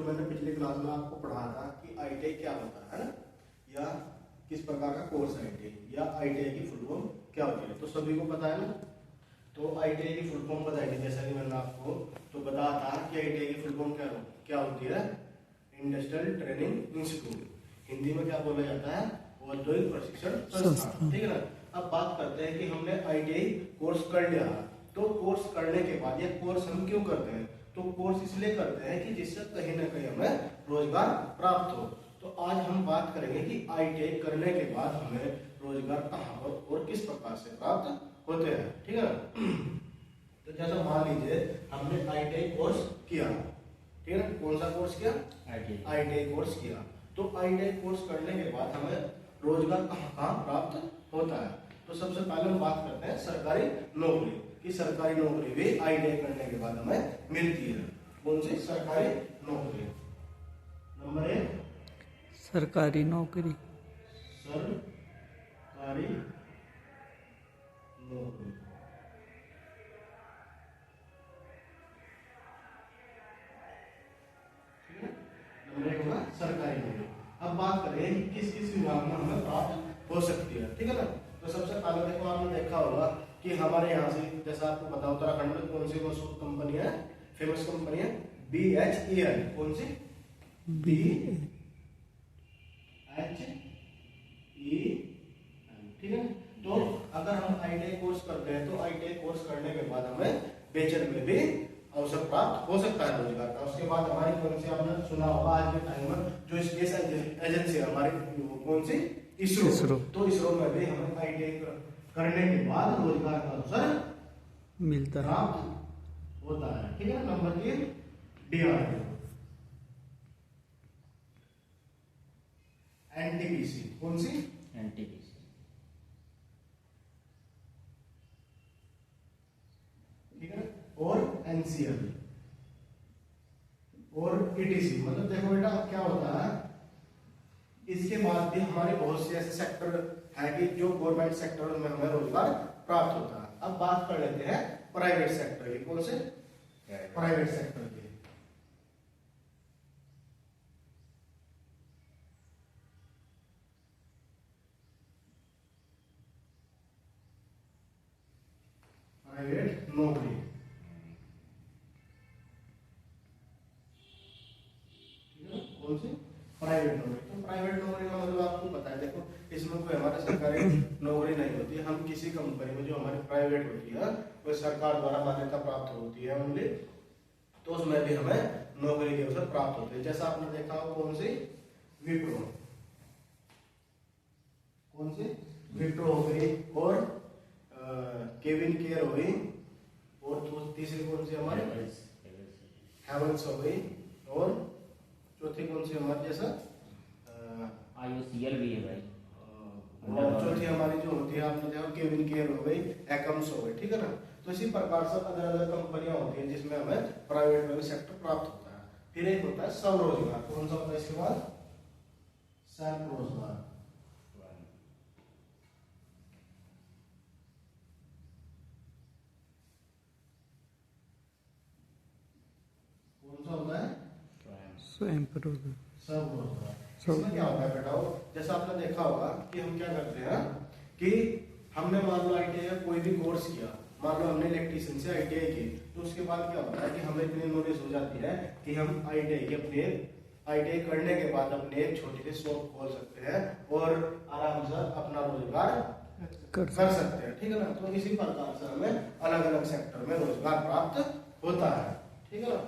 जो मैंने पिछली क्लास में आपको पढ़ाया था कि आईटीआई क्या होता है ना, या किस प्रकार का कोर्स है आईटीआई, या आईटीआई की फुल फॉर्म क्या होती है, तो सभी को पता है ना। तो आईटीआई की फुल फॉर्म बताएगी, जैसा कि मैंने आपको तो बताया था कि आईटीआई की फुल फॉर्म क्या होती है, इंडस्ट्रियल ट्रेनिंग इंस्टीट्यूट। हिंदी में क्या बोला जाता है, औद्योगिक प्रशिक्षण संस्थान। ठीक है ना। अब बात करते हैं कि हमने आईटीआई कोर्स कर लिया, तो कोर्स करने के बाद ये कोर्स हम क्यों करते हैं, तो कोर्स इसलिए करते हैं कि जिससे कहीं ना कहीं हमें रोजगार प्राप्त हो। तो आज हम बात करेंगे कि आईटीआई करने के बाद हमें रोजगार कहाँ पर और किस प्रकार से प्राप्त होते हैं। ठीक है ना। तो जैसा मान लीजिए हमने आईटीआई कोर्स किया, ठीक है ना, कौन सा कोर्स किया, आईटीआई कोर्स किया। तो आईटीआई कोर्स करने के बाद हमें रोजगार कहाँ प्राप्त होता है। तो सबसे पहले हम बात करते हैं सरकारी नौकरी की। सरकारी नौकरी भी आईटीआई करने के बाद हमें मिलती है। कौन सी सरकारी नौकरी, नंबर 1 सरकारी नौकरी। सरकारी नौकरी, नंबर 1 होगा सरकारी नौकरी। अब बात करें कि किस किस विभाग में हमें प्राप्त हो सकती है। ठीक है ना। तो सबसे पहले देखो, आपने देखा होगा कि हमारे यहाँ से, जैसा आपको पता, उत्तराखंड में कौन सी मशहूर कंपनी है, फेमस कंपनी है BHEL। कौन सी, BHEL। ठीक है। तो अगर हम आईटीआई कोर्स करते हैं तो आईटीआई कोर्स करने के बाद हमें वेतन में भी अवसर प्राप्त हो सकता है रोजगार का। उसके बाद हमारी कौन सी, आपने सुना होगा आज के टाइम में जो स्पेस एजेंसी है हमारी, कौन सी, इसरो। तो इसरो में भी हमें आईटीआई करने के बाद रोजगार का अवसर मिलता प्राप्त होता है। ठीक है। Number 3 DRDO, NTPC। कौन सी, NTPC। ठीक है। और NCL और ETC। मतलब देखो बेटा, अब क्या होता है, इसके बाद भी हमारे बहुत से ऐसे सेक्टर है कि जो गवर्नमेंट सेक्टर में हमें रोजगार प्राप्त होता है। अब बात कर लेते हैं प्राइवेट सेक्टर की। कौन से, प्राइवेट सेक्टर की। प्राइवेट नौकरी, कौन सी, प्राइवेट नौकरी। तो प्राइवेट नौकरी का मतलब आपको पता है, देखो इसमें कोई हमारे सरकारी नौकरी नहीं होती है। हम किसी कंपनी में जो हमारी प्राइवेट होती है, वो सरकार द्वारा मान्यता प्राप्त होती है ओनली, तो उसमें भी हमें नौकरी के अवसर प्राप्त होते हैं। जैसा आपने देखा हो, कौन सी, विप्रो। कौन सी, विप्रो हो गई, और केविन केयर हो गई, और तीसरी कौन सी हमारी, हेवल्स हो गई, और चौथी कौन सी हमारी, जैसा IOCL भी है भाई। और चौथी हमारी जो होती है, आपने देखा केविन केयर हो गई, एकम्स हो गई। ठीक है ना। तो इसी प्रकार से अलग अलग कंपनियां होती हैं जिसमें हमें प्राइवेट में भी सेक्टर प्राप्त होता है। फिर एक होता है स्वरोजगार। कौन सा होता है इसके बाद, सेल्फ रोजगार। कौन सा होता है, स्वयं रोजगार। सब रोजगार। इसमें क्या होता है बेटा, जैसा आपने देखा होगा कि हम क्या करते हैं कि हमने मान लो आईटीआई का कोई भी कोर्स किया, मान लो हमने इलेक्ट्रीशियन से आईटीआई की, तो उसके बाद क्या होता है कि हमें इतनी नॉलेज हो जाती है कि हम आईटीआई करने के बाद अपने एक छोटी सी शॉप खोल सकते हैं और आराम से अपना रोजगार कर सकते हैं। ठीक है ना। तो इसी प्रकार से हमें अलग अलग सेक्टर में रोजगार प्राप्त होता है। ठीक है ना।